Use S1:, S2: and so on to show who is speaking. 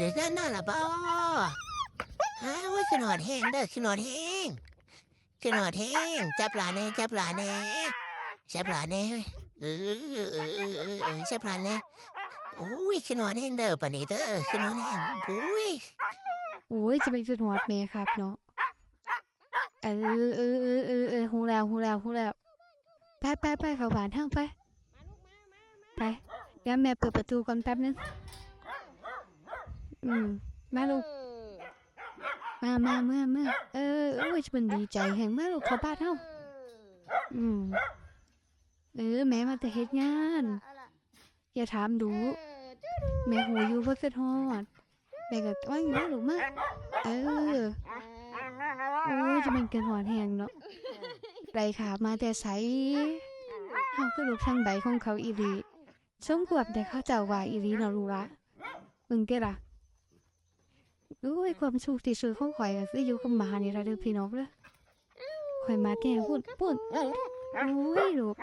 S1: ดี๋ยวนั่นล่ะบ่ว่าขนอดแห้งเด้อขนอดแห้งขนอดแห้งจับหลานแน่จับหลานแน่จับหลานแน่จับหลานแน่โอ้ยขนอดแห้งเด้อปานนี้เด้อขนอดแห้งอุ้ย
S2: โอ้ยจะเป็นจุดหัวเมย์ครับเนาะฮู้แล้วไปเข้าบ้านเฮาไปเดี๋ยวแม่เปิดประตูก่อนแป๊บนึงมาลูกมาโอ้ยมันดีใจแห่งมาลูกเข้าบ้านเฮาแม่มาแต่เฮ็ดงานอย่าถามดูแม่หูอยู่บ่คิดฮอดแม่ก็ว่าอยู่ลูกมาโอ้ยจะเป็นเกินหอดแหงเนาะไรขามาแต่ใสเฮาก็ลูกทางใดของเขาอีหลีสมควรแต่เขาเจ้าว่าอีหลีเนาะลูกละมึงเด้ล่ะโอ้ยความสุขที่สุดของข่อยก็คืออยู่กับหมานี่ล่ะเด้อพี่น้องเด้อข่อยมาแต่พูดโอ้ยลูก